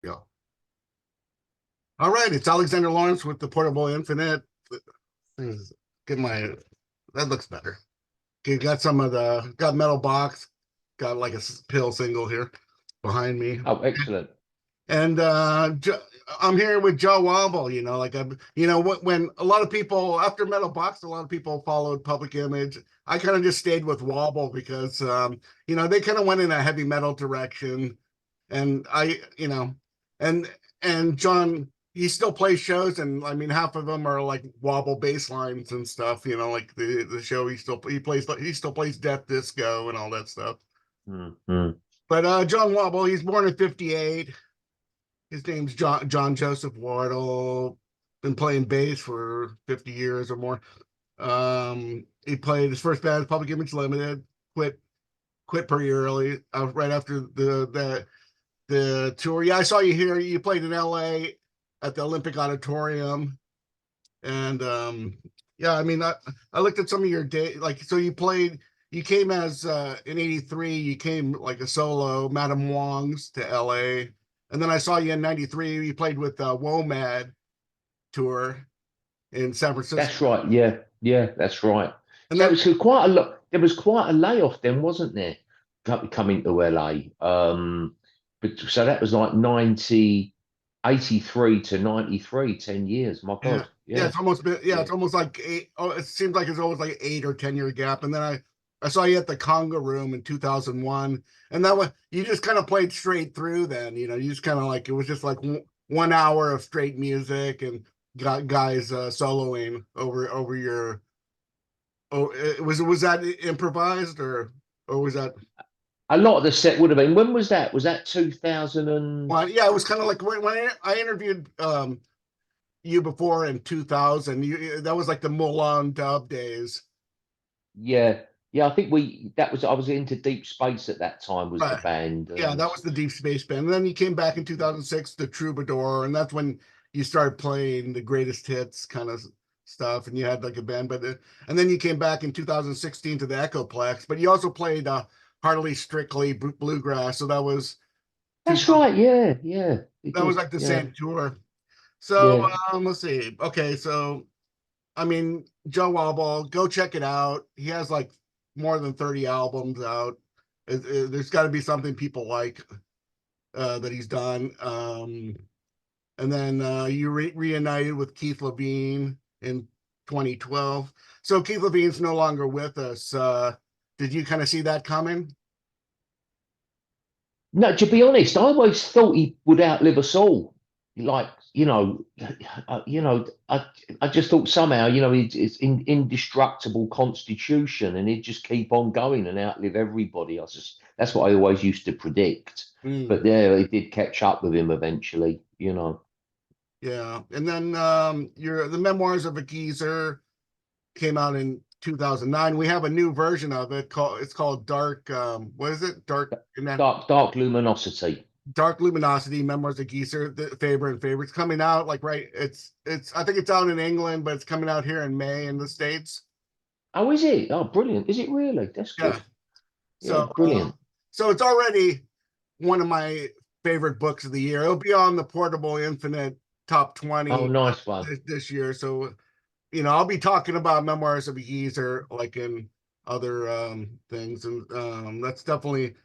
Yeah. All right, it's Alexander Lawrence with the Portable Infinite. Get my that looks better. Okay, got some of the got metal box, got like a pill single here behind me, Oh, excellent. and I'm here with Jah Wobble. Like when a lot of people after Metal Box, a lot of people followed Public Image. I kind of just stayed with Wobble because they kind of went in a heavy metal direction, and and John, he still plays shows, and I mean half of them are like wobble bass lines and stuff. Like the show he still plays Death Disco and all that stuff. Mm-hmm. But John Wobble, he's born in '58. His name's John Joseph Wardle. Been playing bass for 50 years or more. He played his first band, Public Image Ltd. Quit pretty early, right after the tour. Yeah, I saw you here. You played in LA at the Olympic Auditorium, and yeah, I mean, I looked at some of your day, like so you came as in '83, you came like a solo, Madame Wong's to LA, and then I saw you in '93. You played with WOMAD tour in San That's Francisco, right. Yeah, yeah, that's right. and So it then was quite a lot. There was quite a layoff then, wasn't there? Coming to LA. But so that was like 1983 to 93, 10 years. My yeah, God. yeah, Yeah, it's almost been yeah, yeah. it's almost like eight. Oh, it seems like it's always like 8 or 10 year gap, and then I saw you at the Conga Room in 2001, and that was you just kind of played straight through. Then you just kind of like it was just like 1 hour of straight music and got guys soloing over your. Oh, was that improvised or was that? A lot of the set would have been. When was that? Was that 2000 and Well, yeah, it was kind of like when I interviewed you before in 2000. That was like the Mulan dub days. yeah. Yeah, I think I was into Deep Space at that time was the Right. band. Yeah, that was the Deep Space Band. And then you came back in 2006 to Troubadour, and that's when you started playing the greatest hits kind of stuff, and you had like a band. And then you came back in 2016 to the Echoplex, but you also played Harley Strictly Bluegrass, so that was two. That's right. Yeah, yeah. He That was did. like the Yeah. same tour. So Yeah. let's see. Okay, so I mean, Joe Wobble, go check it out. He has like more than 30 albums out. There's got to be something people like that he's done. And then you reunited with Keith Levine in 2012. So Keith Levine's no longer with us. Did you kind of see that coming? No, to be honest, I always thought he would outlive us all. Like, I just thought somehow, it's indestructible constitution, and he'd just keep on going and outlive everybody. That's what I always used to predict. Mm, But yeah, it did catch up with him eventually. yeah. And then your the Memoirs of a Geezer came out in 2009. We have a new version of it called it's called Dark. What is it? Dark and then Dark luminosity. Dark Luminosity, Memoirs of Geezer, the favorite and favorites coming out like right. It's I think it's out in England, but it's coming out here in May in the States. Oh, is it? Oh, brilliant. Is it really? That's Yeah. good. Yeah, So brilliant. so it's already one of my favorite books of the year. It'll be on the Portable Infinite top Oh, 20 nice one. this year. So I'll be talking about Memoirs of a Geezer like in other things, and that's definitely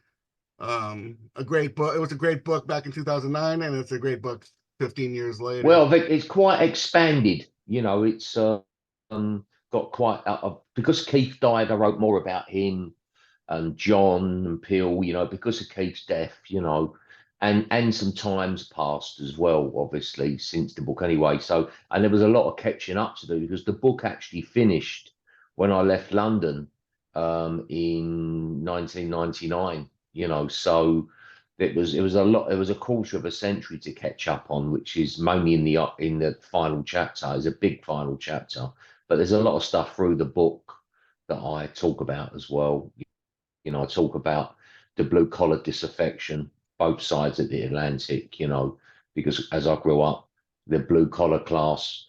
a great book. It was a great book back in 2009, and it's a great book 15 years later. Well, it's quite expanded. It's got quite because Keith died. I wrote more about him and John and Peel. Because of Keith's death. And some times passed as well, obviously since the book anyway. So and there was a lot of catching up to do because the book actually finished when I left London in 1999. So it was a lot. It was a quarter of a century to catch up on, which is mainly in the final chapter. It's a big final chapter, but there's a lot of stuff through the book that I talk about as well. I talk about the blue collar disaffection, both sides of the Atlantic. Because as I grew up, the blue collar class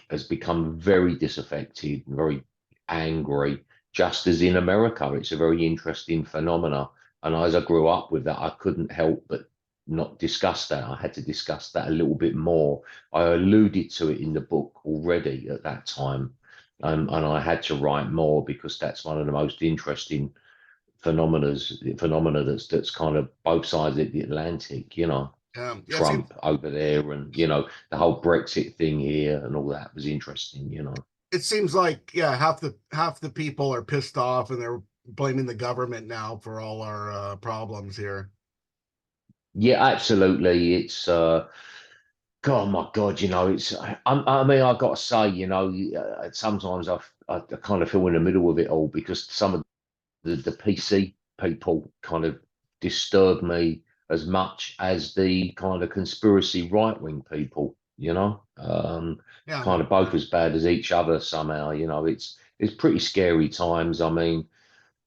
has become very disaffected, very angry, just as in America. It's a very interesting phenomena. And as I grew up with that, I couldn't help but not discussed that. I had to discuss that a little bit more. I alluded to it in the book already at that time, and I had to write more because that's one of the most interesting phenomena that's kind of both sides of the Atlantic. Yeah, it seems Trump over there, and the whole Brexit thing here, and all that was interesting. like, yeah, half the people are pissed off and they're blaming the government now for all our problems here. Yeah, absolutely. It's God, my God, it's. I mean, I got to say, sometimes I kind of feel in the middle of it all because some of the PC people kind of disturb me as much as the kind of conspiracy right wing people. Yeah, Kind of both as bad as each other somehow. It's pretty scary times. I mean,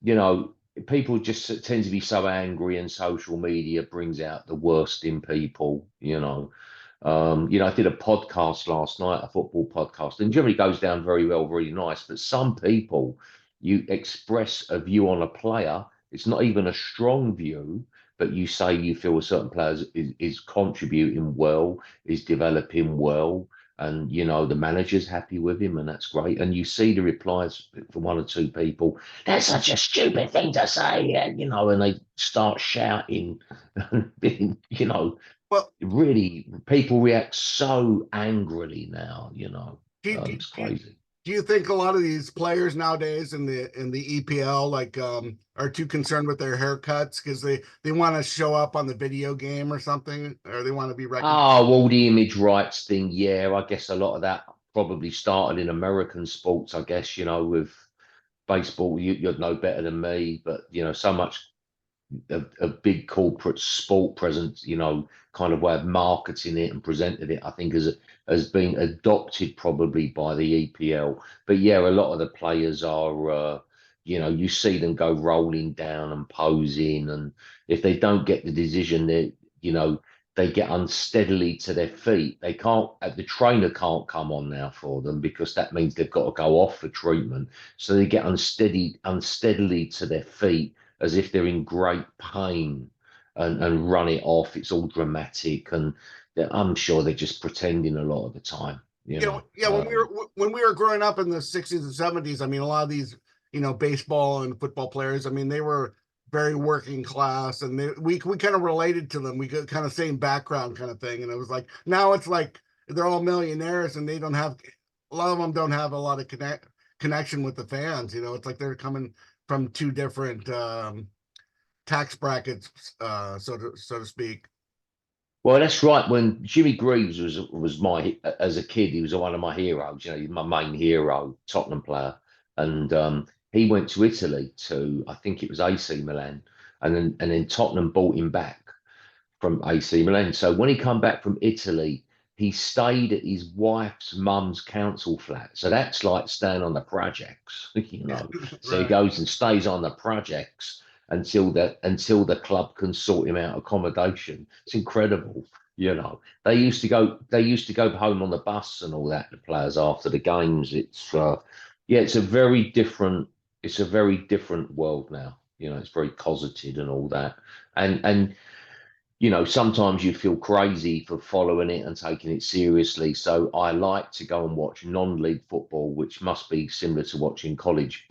you know, people just tend to be so angry, and social media brings out the worst in people. I did a podcast last night, a football podcast, and generally goes down very well, really nice. But some people, you express a view on a player, it's not even a strong view, but you say you feel a certain player is contributing well, is developing well, and the manager's happy with him, and that's great. And you see the replies from one or two people, that's such a stupid thing to say, and they start shouting, well, really, people react so angrily now. do you, It's crazy. do you think a lot of these players nowadays in the EPL are too concerned with their haircuts because they want to show up on the video game or something, or they want to be recognized? Oh, well, the image rights thing, yeah, I guess a lot of that probably started in American sports. I guess with baseball, you'd know better than me, but so much a big corporate sport presence, kind of way of marketing it and presented it, I think has been adopted probably by the EPL. But yeah, a lot of the players are, you see them go rolling down and posing, and if they don't get the decision, you know, they get unsteadily to their feet. They can't, the trainer can't come on now for them because that means they've got to go off for treatment. So they get unsteadily to their feet as if they're in great pain, and run it off. It's all dramatic, and I'm sure they're just pretending a lot of the time. Yeah. When we were growing up in the 60s and 70s, I mean, a lot of these, baseball and football players, I mean, they were very working class, and we kind of related to them. We got kind of same background kind of thing, and it was like now it's like they're all millionaires, and they don't have a lot of them don't have a lot of connection with the fans. It's like they're coming from two different tax brackets, so to speak. Well, that's right. When Jimmy Greaves was my as a kid, he was one of my heroes. He's my main hero, Tottenham player, and he went to Italy to, I think it was AC Milan, and then Tottenham bought him back from AC Milan. So when he come back from Italy, he stayed at his wife's mum's council flat. So that's like staying on the projects. So he Right. goes and stays on the projects until the club can sort him out accommodation. It's incredible. They used to go home on the bus and all that, the players, after the games. Yeah, it's a very different world now. It's very cosseted and all that. And sometimes you feel crazy for following it and taking it seriously. So I like to go and watch non-league football, which must be similar to watching college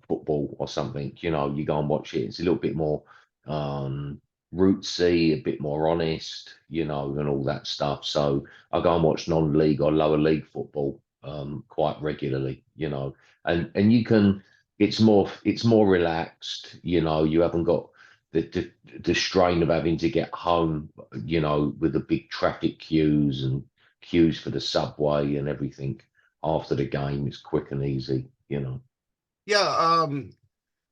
football or something. You go and watch it. It's a little bit more rootsy, a bit more honest, and all that stuff. So I go and watch non-league or lower league football quite regularly, and it's more relaxed. You haven't got the strain of having to get home, with the big traffic queues and queues for the subway and everything after the game. It's quick and easy. Yeah,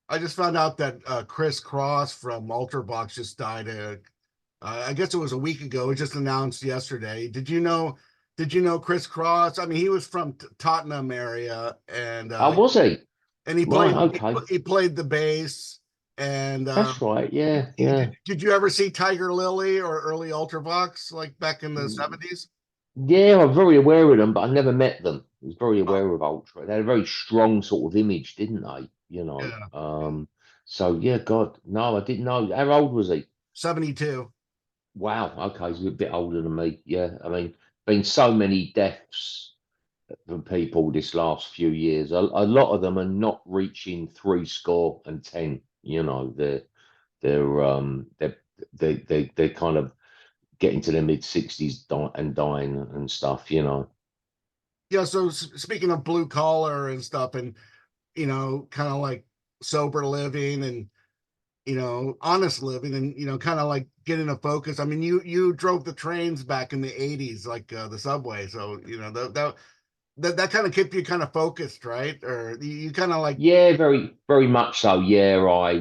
I just found out that Chris Cross from Ultravox just died. I guess it was a week ago. It just announced yesterday. Did you know Chris Cross? I mean, he was from Tottenham area, and Oh, was he? he Right, played okay. he played the bass. And That's right. Yeah, did, yeah. did you ever see Tiger Lily or early Ultravox like back in the 70s? Yeah, I'm very aware of them, but I never met them. I was very aware of Ultra. They had a very strong sort of image, didn't they? Yeah, So yeah, God, no, I didn't know. How old was he? 72. Wow. Okay, he's a bit older than me. Yeah, I mean, been so many deaths from people this last few years. A lot of them are not reaching 70 and 10. You know, they're they're kind of getting to their mid 60s and dying and stuff. You know. Yeah. So speaking of blue collar and stuff, and kind of like sober living and honest living, and kind of like getting a focus. I mean, you drove the trains back in the '80s, like the subway. So that kind of kept you kind of focused, right? Or you kind of like, Yeah, very much so. Yeah, I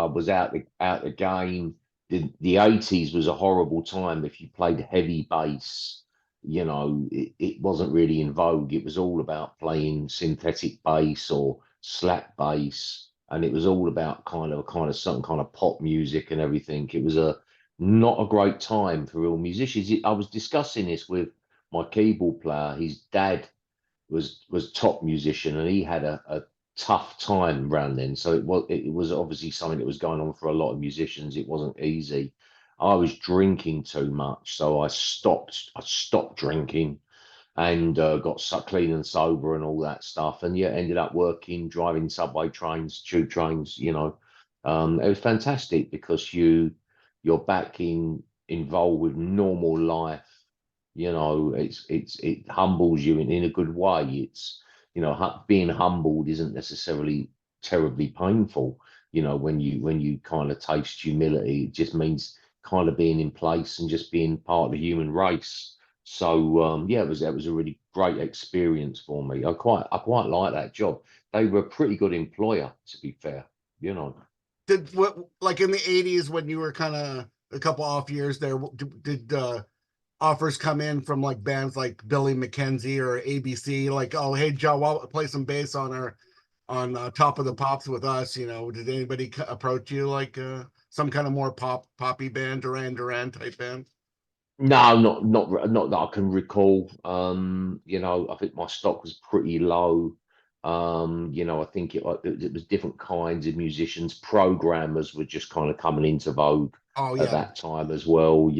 was out the game. The 80s was a horrible time if you played heavy bass. You know, it wasn't really in vogue. It was all about playing synthetic bass or slap bass, and it was all about kind of some kind of pop music and everything. It was a not a great time for real musicians. I was discussing this with my keyboard player. His dad was top musician, and he had a tough time around then. So it was obviously something that was going on for a lot of musicians. It wasn't easy. I was drinking too much, so I stopped drinking and got clean and sober and all that stuff. And yeah, ended up working, driving subway trains, tube trains. It was fantastic because you're back involved with normal life. It humbles you in a good way. Being humbled isn't necessarily terribly painful. When you kind of taste humility, it just means kind of being in place and just being part of the human race. So yeah, that was a really great experience for me. I quite like that job. They were a pretty good employer, to be fair. You know. did what, like in the '80s when you were kind of a couple off years there, did offers come in from like bands like Billy McKenzie or ABC, like, oh hey Joe, I'll play some bass on our on Top of the Pops with us? Did anybody approach you like some kind of more poppy band, Duran Duran type band? No, not that I can recall. I think my stock was pretty low. I think it was different kinds of musicians. Programmers were just kind of coming into vogue Oh at yeah. that time as well.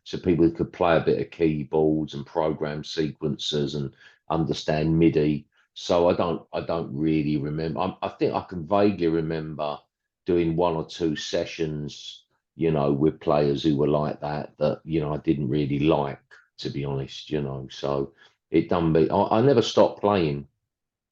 So people who could play a bit of keyboards and program sequences and understand MIDI. So I don't really remember. I think I can vaguely remember doing one or two sessions with players who were like that, I didn't really like, to be honest. So it done me. I never stopped playing.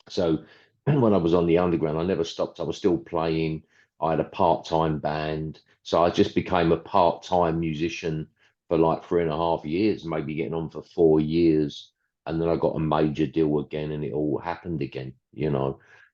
So when I was on the underground, I never stopped. I was still playing. I had a part-time band. So I just became a part-time musician for like 3.5 years, maybe getting on for 4 years. And then I got a major deal again, and it all happened again.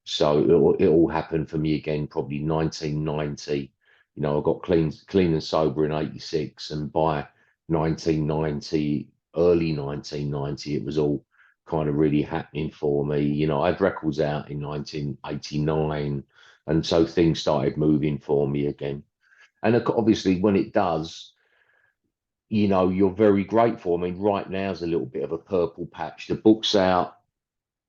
So it all happened for me again, probably 1990. I got clean and sober in 86. And by 1990, early 1990, it was all kind of really happening for me. I had records out in 1989, and so things started moving for me again. And obviously, when it does, you're very grateful. I mean, right now is a little bit of a purple patch. The book's out,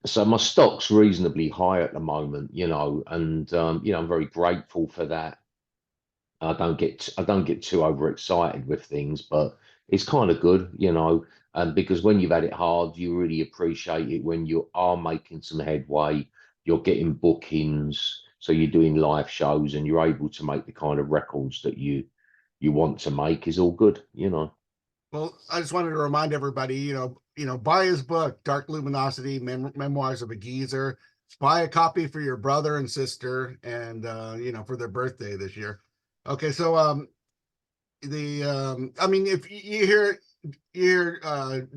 so my stock's reasonably high at the moment, and I'm very grateful for that. I don't get too overexcited with things, but it's kind of good. And because when you've had it hard, you really appreciate it when you are making some headway. You're getting bookings, so you're doing live shows, and you're able to make the kind of records that you want to make. Is all good. Well, I just wanted to remind everybody, buy his book, Dark Luminosity, Memoirs of a Geezer. Buy a copy for your brother and sister, and for their birthday this year. Okay, so I mean, if you hear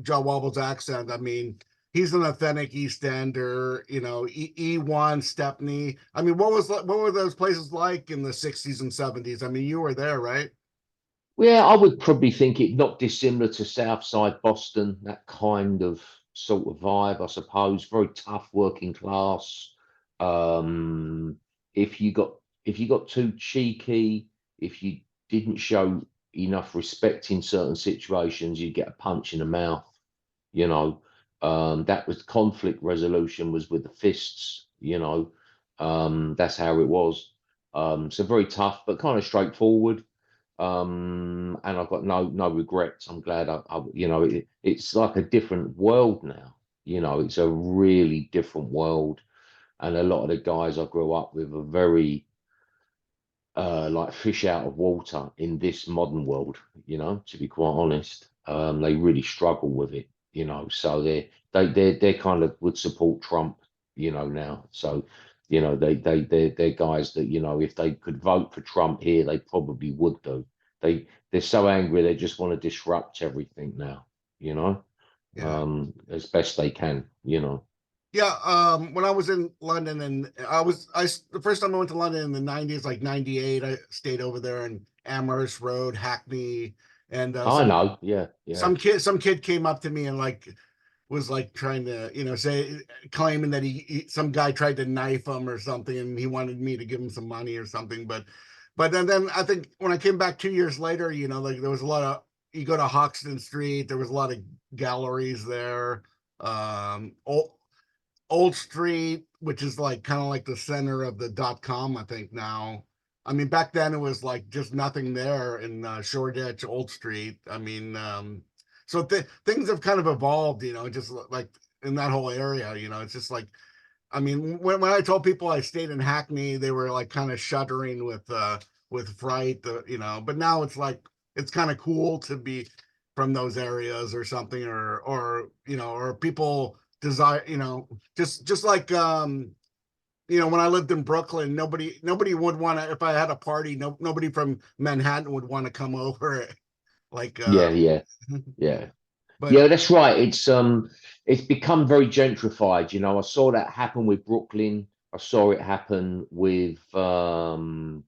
Joe Wobble's accent, I mean, he's an authentic East Ender, E1, Stepney. I mean, what were those places like in the '60s and '70s? I mean, you were there, right? Yeah, I would probably think it not dissimilar to Southside Boston, that kind of sort of vibe, I suppose. Very tough working class. Um, if you got if you got too cheeky, if you didn't show enough respect in certain situations, you'd get a punch in the mouth. You know, that was conflict resolution was with the fists. That's how it was. So very tough, but kind of straightforward. And I've got no regrets. I'm glad you know, it's like a different world now. You know, it's a really different world, and a lot of the guys I grew up with are very like fish out of water in this modern world, you know, to be quite honest. They really struggle with it, you know, so they kind of would support Trump, you know, now. So, you know, they're guys that, you know, if they could vote for Trump here, they probably would do. They're so angry they just want to disrupt everything now, you know, Yeah. as best they can, you know. Yeah, when I was in London, and the first time I went to London in the 90s, like 98, I stayed over there in Amherst Road, Hackney, and I know, yeah, yeah. some kid came up to me and like was like trying to, you know, say, claiming that some guy tried to knife him or something, and he wanted me to give him some money or something. But then I think when I came back 2 years later, you know, like there was a lot of, you go to Hoxton Street, there was a lot of galleries there. Old Street, which is like kind of like the center of the .com, I think now. I mean, back then it was like just nothing there in Shoreditch, Old Street. I mean, so things have kind of evolved, you know, just like in that whole area, you know. It's just like, I mean, when I told people I stayed in Hackney, they were like kind of shuddering with fright, you know. But now it's like it's kind of cool to be from those areas or something, or you know, or people desire, you know, just like you know, when I lived in Brooklyn, nobody would want to, if I had a party, nobody from Manhattan would want to come over. Like Yeah, yeah, yeah. but Yeah, that's right. It's become very gentrified. You know, I saw that happen with Brooklyn. I saw it happen with the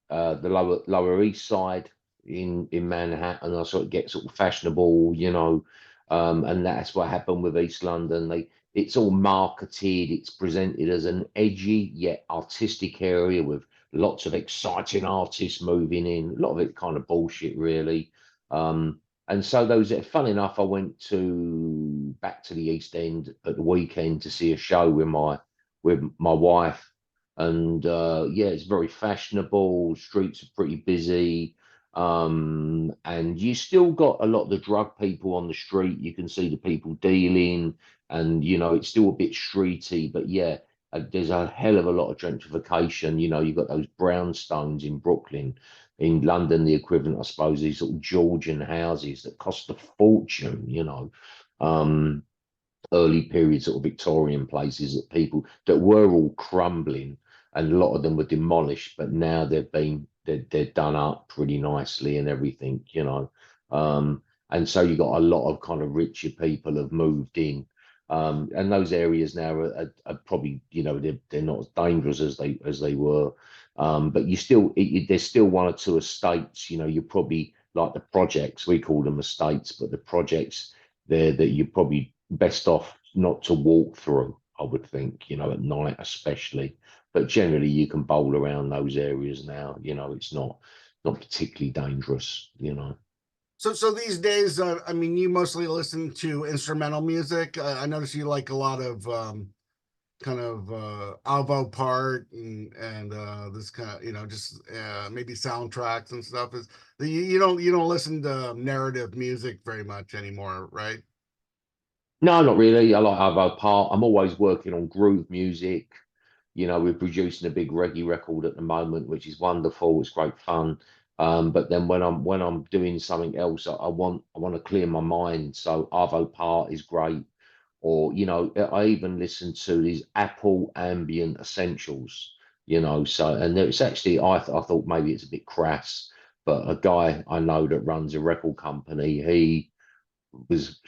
Lower East Side in Manhattan. I saw it get sort of fashionable, you know, and that's what happened with East London. It's all marketed. It's presented as an edgy yet artistic area with lots of exciting artists moving in. A lot of it kind of bullshit, really. And so those, fun enough, I went to back to the East End at the weekend to see a show with my wife, and yeah, it's very fashionable. Streets are pretty busy, and you still got a lot of the drug people on the street. You can see the people dealing, and you know, it's still a bit streety. But yeah, there's a hell of a lot of gentrification. You know, you've got those brownstones in Brooklyn. In London, the equivalent, I suppose, these sort of Georgian houses that cost a fortune. You know, early period sort of Victorian places that people that were all crumbling, and a lot of them were demolished, but now they're done up pretty nicely and everything, you know. And so you got a lot of kind of richer people have moved in. And those areas now are probably, you know, they're not as dangerous as they were. But you still there's still one or two estates, you know, you're probably like the projects, we call them estates, but the projects there that you're probably best off not to walk through, I would think, you know, at night especially. But generally you can bowl around those areas now, you know, it's not particularly dangerous, you know. so these days, I mean, you mostly listen to instrumental music. I notice you like a lot of kind of Alvo part and this kind of, you know, just maybe soundtracks and stuff. Is you don't listen to narrative music very much anymore, right? No, not really. I like other part. I'm always working on groove music. You know, we're producing a big reggae record at the moment, which is wonderful. It's great fun. But then when I'm doing something else, I want to clear my mind. So Arvo Part is great. Or, you know, I even listen to these Apple ambient essentials, you know. So, and it's actually, I thought maybe it's a bit crass, but a guy I know that runs a record company, he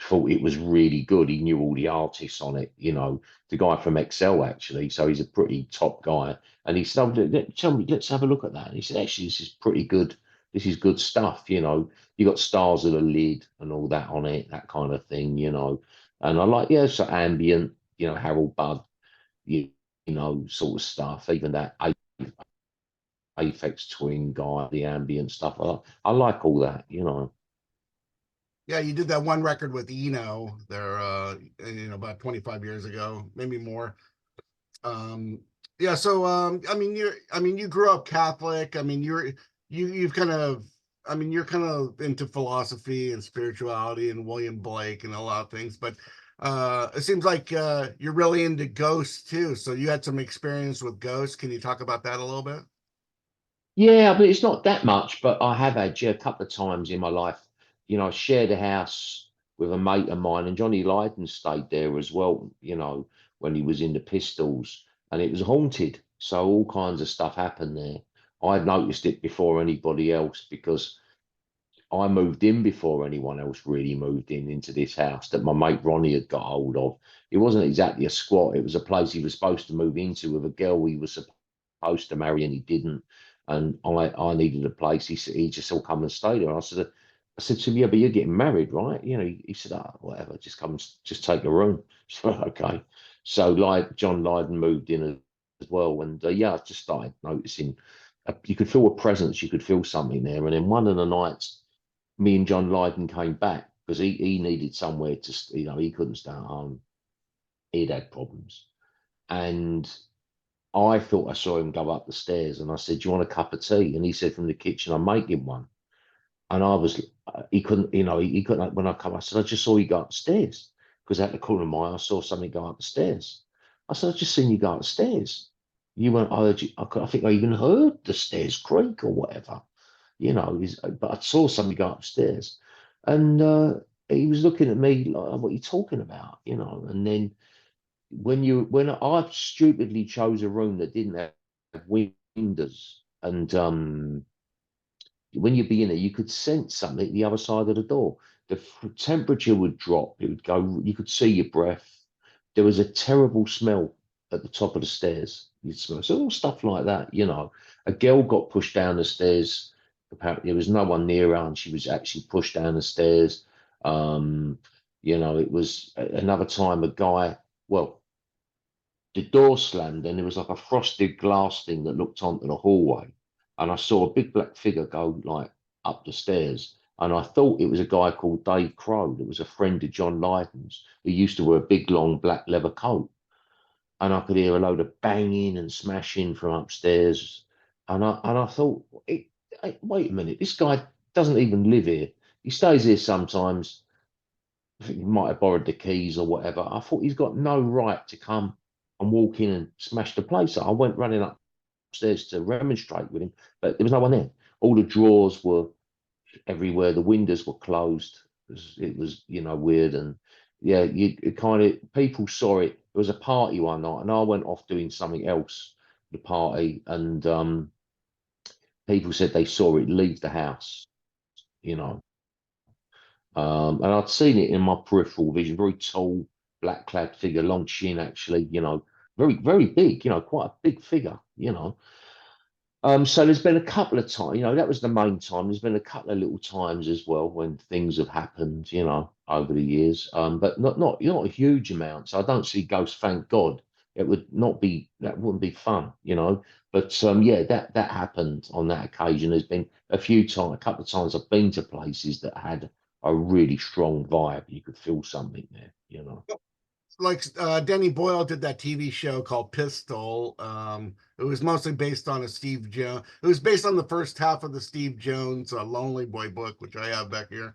thought it was really good. He knew all the artists on it, you know, the guy from Excel actually. So he's a pretty top guy. And he said, "Oh, tell me, let's have a look at that." And he said, "Actually, this is pretty good. This is good stuff, you know. You got Stars of the Lid and all that on it, that kind of thing, you know." And I like, yeah, so ambient, you know, Harold Budd, you know, sort of stuff. Even that Aphex Twin guy, the ambient stuff. I like all that, you know. Yeah, you did that one record with Eno there, you know, about 25 years ago, maybe more. Um, yeah, so I mean, you grew up Catholic. I mean, you've kind of I mean, you're kind of into philosophy and spirituality and William Blake and a lot of things, but it seems like you're really into ghosts too. So you had some experience with ghosts. Can you talk about that a little bit? Yeah, but it's not that much. But I have had, yeah, a couple of times in my life. I shared a house with a mate of mine, and Johnny Lydon stayed there as well. When he was in the Pistols, and it was haunted. So all kinds of stuff happened there. I had noticed it before anybody else because I moved in before anyone else really moved in into this house that my mate Ronnie had got hold of. It wasn't exactly a squat. It was a place he was supposed to move into with a girl he was supposed to marry and he didn't. And I needed a place. He said he just all come and stay there. I said to him, yeah, but you're getting married, right? He said, oh, whatever, just take a room. So okay. So like John Lydon moved in as well, and yeah, I just started noticing. You could feel a presence. You could feel something there. And then one of the nights me and John Lydon came back because he needed somewhere to, he couldn't stay at home. He'd had problems. And I thought I saw him go up the stairs and I said, do you want a cup of tea? And he said, from the kitchen, I'm making one. And I was, he couldn't, he couldn't, when I come, I said, I just saw you go upstairs because at the corner of my eye, I saw something go up the stairs. I said, I just seen you go upstairs. You went, I heard you, I think I even heard the stairs creak or whatever. But I saw somebody go upstairs, and he was looking at me like, "What are you talking about?" And then when I stupidly chose a room that didn't have windows, and when you'd be in there, you could sense something at the other side of the door. The temperature would drop. It would go. You could see your breath. There was a terrible smell at the top of the stairs. You'd smell so all stuff like that. A girl got pushed down the stairs. Apparently, there was no one near her, and she was actually pushed down the stairs. Um, it was another time a guy. Well, the door slammed and there was like a frosted glass thing that looked onto the hallway. And I saw a big black figure go like up the stairs. And I thought it was a guy called Dave Crow that was a friend of John Lydon's who used to wear a big long black leather coat. And I could hear a load of banging and smashing from upstairs. And I thought, wait a minute, this guy doesn't even live here. He stays here sometimes. I think he might have borrowed the keys or whatever. I thought he's got no right to come and walk in and smash the place up. I went running upstairs to remonstrate with him, but there was no one there. All the drawers were everywhere. The windows were closed. It was weird. And yeah, it kind of, people saw it. There was a party one night and I went off doing something else, the party, and people said they saw it leave the house, you know. And I'd seen it in my peripheral vision, very tall, black clad figure, long chin, actually, very, very big, quite a big figure, So there's been a couple of times, that was the main time. There's been a couple of little times as well when things have happened, over the years. But not huge amounts. I don't see ghosts, thank God. That wouldn't be fun, But yeah, that happened on that occasion. There's been a couple of times I've been to places that had a really strong vibe. You could feel something there. Like Denny Boyle did that TV show called Pistol. It was mostly based on a Steve Jones. It was based on the first half of the Steve Jones Lonely Boy book, which I have back here.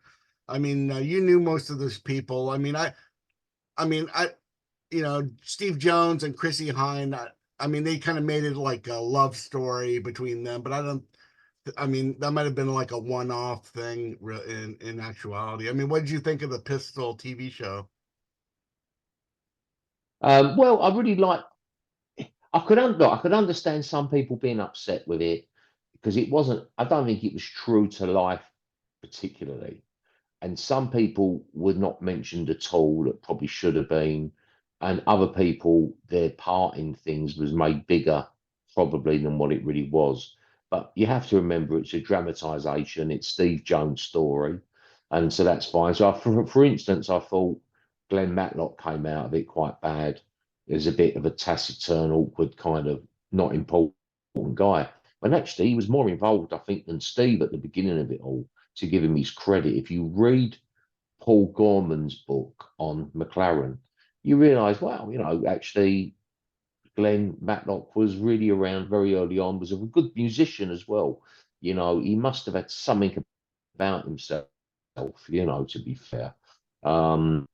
I mean, you knew most of those people. I mean, Steve Jones and Chrissy Hine. I mean, they kind of made it like a love story between them, but I don't. I mean, that might have been like a one-off thing in actuality. I mean, what did you think of the Pistol TV show? Well, I really like. I could understand some people being upset with it because it wasn't. I don't think it was true to life particularly, and some people were not mentioned at all that probably should have been, and other people their part in things was made bigger probably than what it really was. But you have to remember it's a dramatization. It's Steve Jones' story, and so that's fine. So, for instance, I thought Glenn Matlock came out of it quite bad. There's a bit of a taciturn, awkward kind of not important guy. But actually, he was more involved, I think, than Steve at the beginning of it all. To give him his credit, if you read Paul Gorman's book on McLaren, you realise, wow, actually, Glenn Matlock was really around very early on. Was a good musician as well. He must have had something about himself, you know, to be fair. And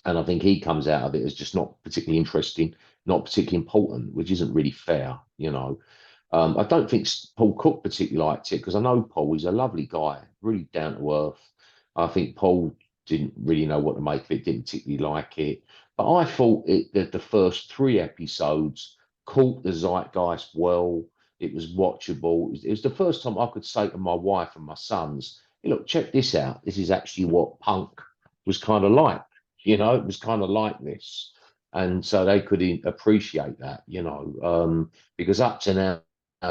I think he comes out of it as just not particularly interesting, not particularly important, which isn't really fair, you know. I don't think Paul Cook particularly liked it because I know Paul. He's a lovely guy, really down to earth. I think Paul didn't really know what to make of it, didn't particularly like it. But I thought that the first 3 episodes caught the zeitgeist well. It was watchable. It was the first time I could say to my wife and my sons, hey, look, check this out. This is actually what punk was kind of like. You know, it was kind of like this. And so they could appreciate that, you know, because up to now,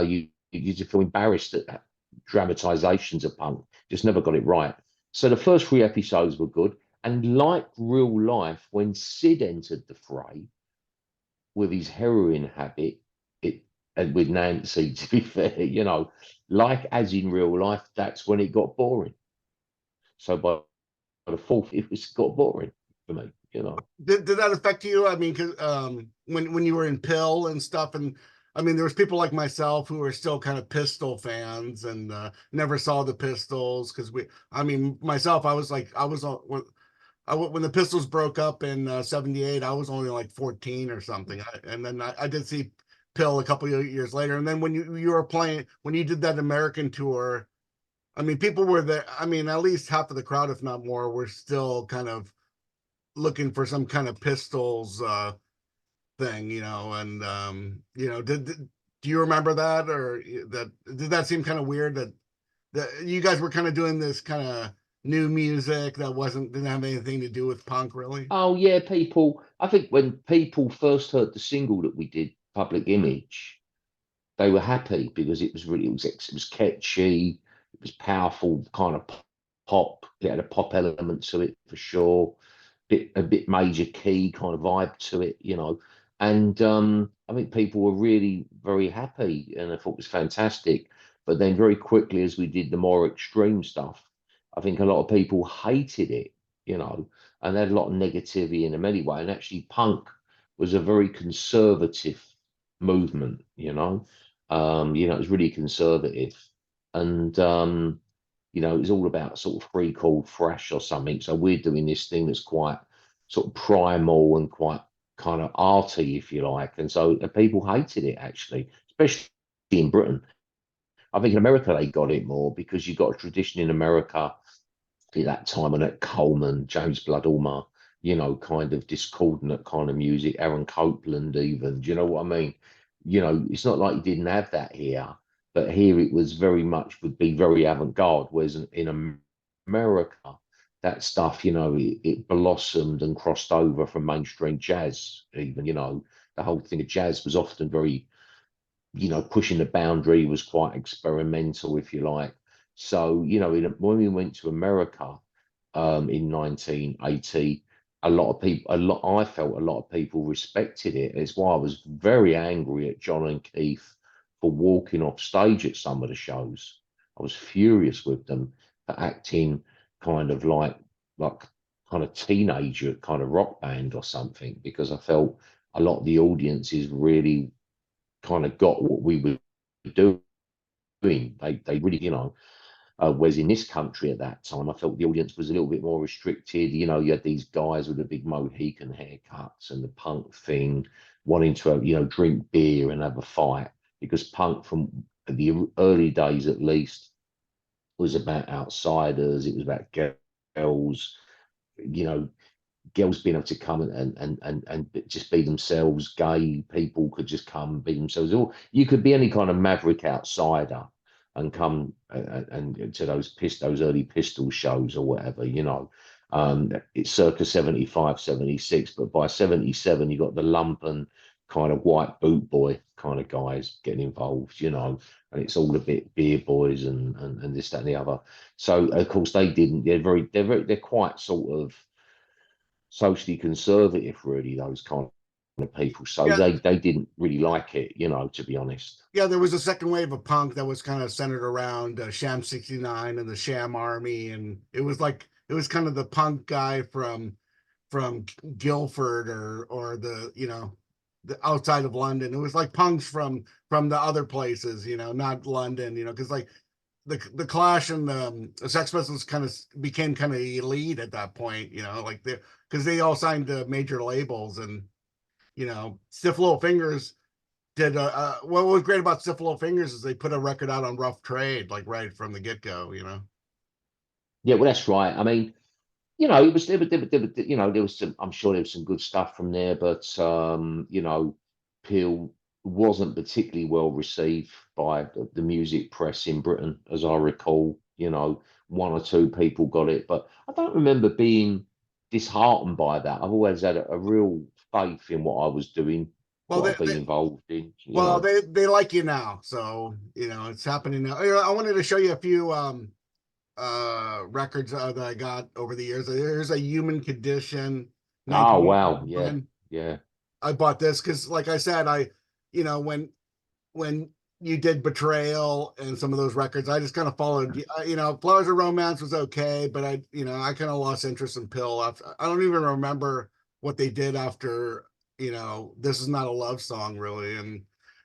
you just feel embarrassed at that dramatizations of punk. Just never got it right. So the first 3 episodes were good. And like real life, when Sid entered the fray with his heroin habit, and with Nancy, to be fair, you know, like as in real life, that's when it got boring. So by the fourth, it was got boring for me, you know. Did that affect you? I mean, because when you were in Pill and stuff, and I mean, there was people like myself who were still kind of Pistol fans and never saw the Pistols because I mean, myself, I was like, when the Pistols broke up in '78, I was only like 14 or something, and then I did see Pill a couple of years later, and then when you were playing, when you did that American tour, I mean, people were there. I mean, at least half of the crowd, if not more, were still kind of looking for some kind of Pistols thing, you know, and you know, do you remember that, or that did that seem kind of weird that you guys were kind of doing this kind of new music that didn't have anything to do with punk really? Oh yeah, people. I think when people first heard the single that we did, Public Image, they were happy because it was catchy, it was powerful, kind of pop. It had a pop element to it for sure. A bit major key kind of vibe to it, you know. And I think people were really very happy, and I thought it was fantastic. But then very quickly, as we did the more extreme stuff, I think a lot of people hated it, you know, and they had a lot of negativity in them anyway. And actually, punk was a very conservative movement, you know. It was really conservative, and it was all about sort of free called thrash or something. So we're doing this thing that's quite sort of primal and quite kind of arty, if you like. And so people hated it actually, especially in Britain. I think in America they got it more because you got a tradition in America at that time, and at Coleman, James Blood Ulmer, kind of discordant kind of music, Aaron Copland even. Do you know what I mean? It's not like you didn't have that here, but here it was very much would be very avant-garde, whereas in America, that stuff, it blossomed and crossed over from mainstream jazz, even, the whole thing of jazz was often very, pushing the boundary, was quite experimental, if you like. So, when we went to America in 1980, I felt a lot of people respected it. It's why I was very angry at John and Keith for walking off stage at some of the shows. I was furious with them for acting kind of like kind of teenager kind of rock band or something, because I felt a lot of the audiences really kind of got what we were doing. They really, whereas in this country at that time, I felt the audience was a little bit more restricted. You had these guys with the big Mohican haircuts and the punk thing, wanting to, drink beer and have a fight, because punk from the early days at least was about outsiders. It was about girls, girls being able to come and just be themselves. Gay people could just come and be themselves. Or you could be any kind of maverick outsider and come and to those early Pistol shows or whatever. It's circa 75, 76, but by 77 you got the lumpen kind of white boot boy kind of guys getting involved, and it's all a bit beer boys and this, that, and the other. So of course they didn't. They're quite sort of socially conservative, really, those kind of people. So Yeah, they didn't really like it, to be honest. yeah. There was a second wave of punk that was kind of centered around Sham 69 and the Sham Army, and it was kind of the punk guy from Guildford or the outside of London. It was like punks from the other places, not London, because like the Clash and the Sex Pistols kind of became kind of elite at that point, you know, like because they all signed to major labels, and you know, Stiff Little Fingers did what was great about Stiff Little Fingers is they put a record out on Rough Trade like right from the get-go, you know. Yeah, well, that's right. I mean, you know, it was you know, there was some. I'm sure there was some good stuff from there, but you know, Peel wasn't particularly well received by the music press in Britain, as I recall. You know, one or two people got it, but I don't remember being disheartened by that. I've always had a real faith in what I was doing, Well, what I've been involved in. You well, know, they like you now, so you know it's happening now. I wanted to show you a few records that I got over the years. There's a Human Condition oh wow, yeah, 1981. yeah. I bought this because, like I said, you know, when you did Betrayal and some of those records, I just kind of followed. You know, Flowers of Romance was okay, but you know, I kind of lost interest in Pill. After, I don't even remember what they did after. You know, This Is Not a Love Song, really, and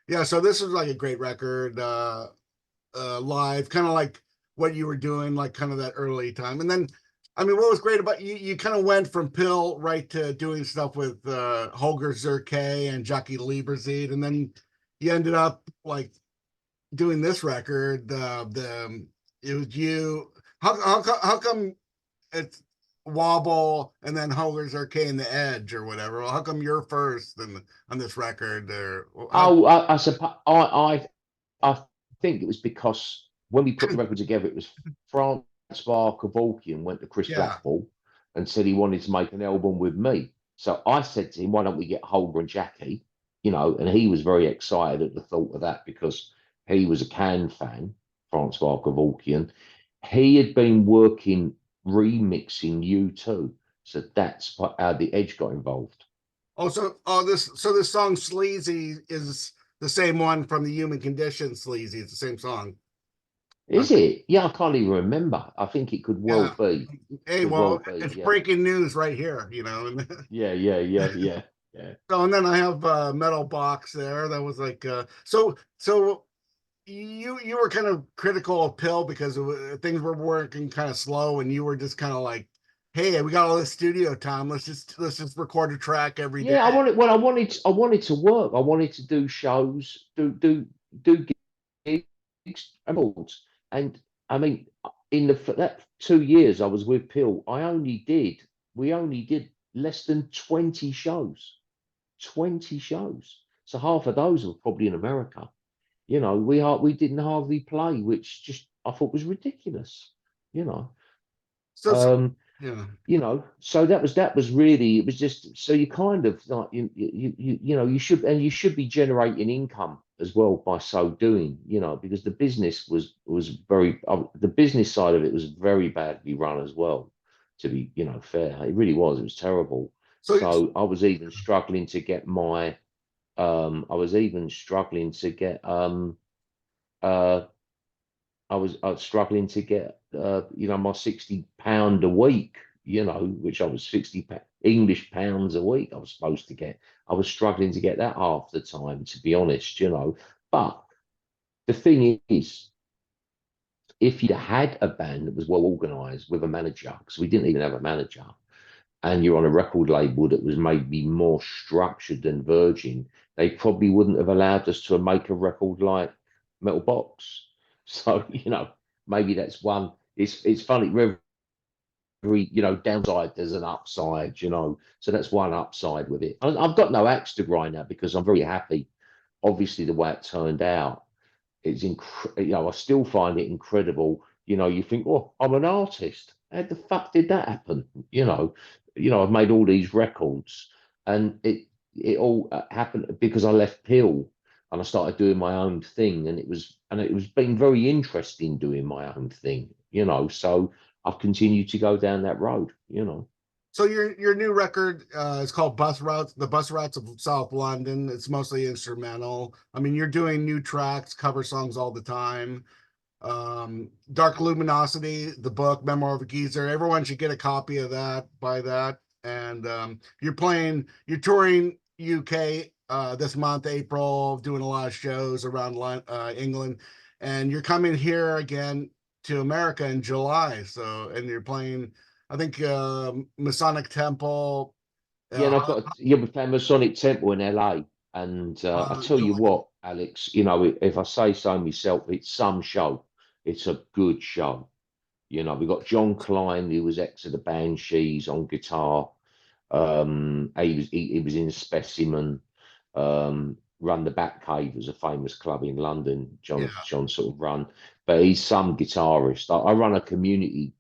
yeah. So this was like a great record, live, kind of like what you were doing, like kind of that early time, and then. I mean, what was great about you? You kind of went from Pill right to doing stuff with Holger Zerke and Jackie Lieberzeit, and then you ended up like doing this record. It was you. How come it's Wobble and then Holger Zerke and the Edge or whatever? Well, how come you're first on this record? Or how? Oh, I suppose I think it was because when we put the record together, it was Francois Kevorkian went to Chris Yeah. Blackwell and said he wanted to make an album with me. So I said to him, "Why don't we get Holger and Jackie?" You know, and he was very excited at the thought of that because he was a Can fan, Francois Kevorkian. He had been working remixing U2, so that's how the Edge got involved. This song Sleazy is the same one from the Human Condition. Sleazy, it's the same song. Is it? Yeah, I can't even remember. I think it could well Yeah. be. Hey, Could well well, be. it's Yeah. breaking news right here, you know. Yeah, yeah, yeah, yeah, yeah. So and then I have a metal box there that was like so you were kind of critical of Pill because things were working kind of slow, and you were just kind of like, hey, we got all this studio time, let's just record a track every day. Yeah, I wanted. Well, I wanted to work. I wanted to do shows, do gigs, and awards. And I mean, in for that 2 years I was with Pill, we only did less than 20 shows. 20 shows. So half of those were probably in America. You know, we didn't hardly play, which just I thought was ridiculous. You know, So um, yeah. so that was really, it was just so you kind of like you know you should be generating income as well by so doing. You know, because the business was very the business side of it was very badly run as well. To be fair, it really was. It was terrible. So So I was even struggling to get my I was even struggling to get uh I was struggling to get my £60 a week, which I was English pounds a week I was supposed to get. I was struggling to get that half the time, to be honest, But the thing is, if you had a band that was well organized with a manager, because we didn't even have a manager, and you're on a record label that was maybe more structured than Virgin, they probably wouldn't have allowed us to make a record like Metal Box. So, maybe that's one. It's funny, every downside there's an upside. So that's one upside with it. I've got no axe to grind now because I'm very happy, obviously, the way it turned out. I still find it incredible. You think, oh, I'm an artist. How the fuck did that happen? I've made all these records, and it all happened because I left Peel and I started doing my own thing, and it was been very interesting doing my own thing. So I've continued to go down that road. so your new record is called Bus Routes, the Bus Routes of South London. It's mostly instrumental. I mean, you're doing new tracks, cover songs all the time. Dark Luminosity, the book, Memoir of a Geezer. Everyone should get a copy of that, buy that. And you're touring UK this month, April, doing a lot of shows around England. and you're coming here again to America in July. So, and you're playing, I think, Masonic Temple. Yeah, and I've got we're playing Masonic Temple in LA, and I tell you July. what, Alex, you know, if I say so myself, it's some show. It's a good show. You know, we've got John Klein, who was ex of the Banshees on guitar. He was in Specimen. Run the Bat Cave was a famous club in London. Yeah. John sort of run, but he's some guitarist. I run a community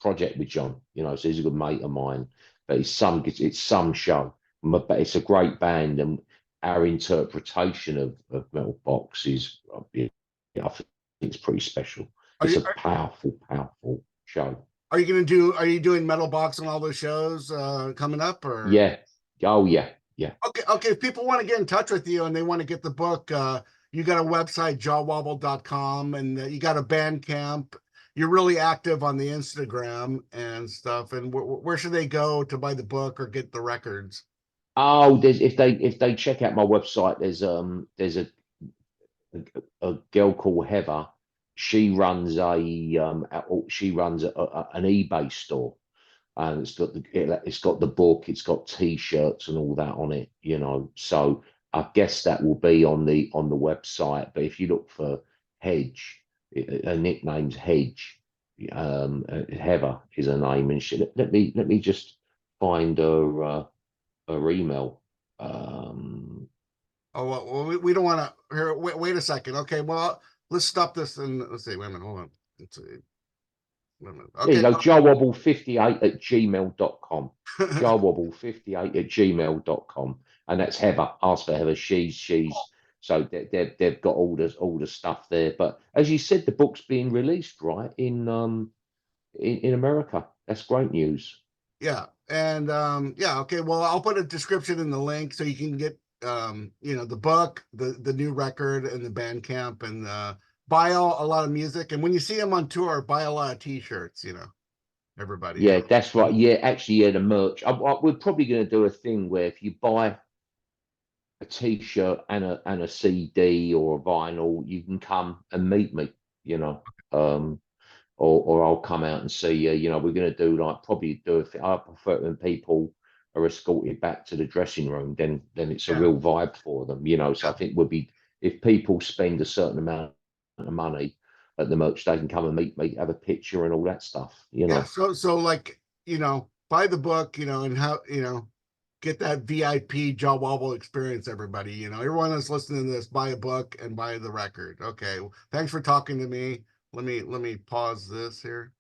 project with John, you know, so he's a good mate of mine. But it's some show. But it's a great band, and our interpretation of Metal Box is, yeah, I think it's pretty special. Are It's you a powerful, powerful show. are you gonna do? Are you doing Metal Box on all those shows coming up? Or Yeah. Oh yeah. Yeah. okay. If people want to get in touch with you and they want to get the book, you got a website, jawwobble.com, and you got a Bandcamp. You're really active on the Instagram and stuff. And where should they go to buy the book or get the records? Oh, there's if they check out my website, there's a girl called Heather. She runs an eBay store, and it's got the book, it's got T-shirts and all that on it, you know. So I guess that will be on the website. But if you look for Hedge, her nickname's Hedge. Heather is her name, and let me just find her email. Oh, well, we don't want to here. Wait a second. Okay, well, let's stop this and let's see. Wait a minute. Hold on. Let's see. Wait a minute. There you Okay. go, jawwobble58@gmail.com. Jawwobble58@gmail.com. And that's Heather. Ask for Heather. She's so they've got all the stuff there. But as you said, the book's being released, right? In America. That's great news. Yeah, and yeah. Okay. Well, I'll put a description in the link so you can get the book, the new record, and the Bandcamp, and buy a lot of music. And when you see them on tour, buy a lot of T-shirts. Everybody. Yeah, that's right. Yeah, actually, yeah, the merch. We're probably going to do a thing where if you buy a T-shirt and a CD or a vinyl, you can come and meet me, you know, or I'll come out and see you. You know, we're going to do probably do I prefer it when people are escorted back to the dressing room. Then it's a Yeah. real vibe for them, you know. So I think if people spend a certain amount of money at the merch, they can come and meet me, have a picture and all that stuff, you know. Yeah. So like buy the book, and how get that VIP Jah Wobble experience, everybody. Everyone that's listening to this, buy a book and buy the record. Okay. Well, thanks for talking to me. Let me pause this here.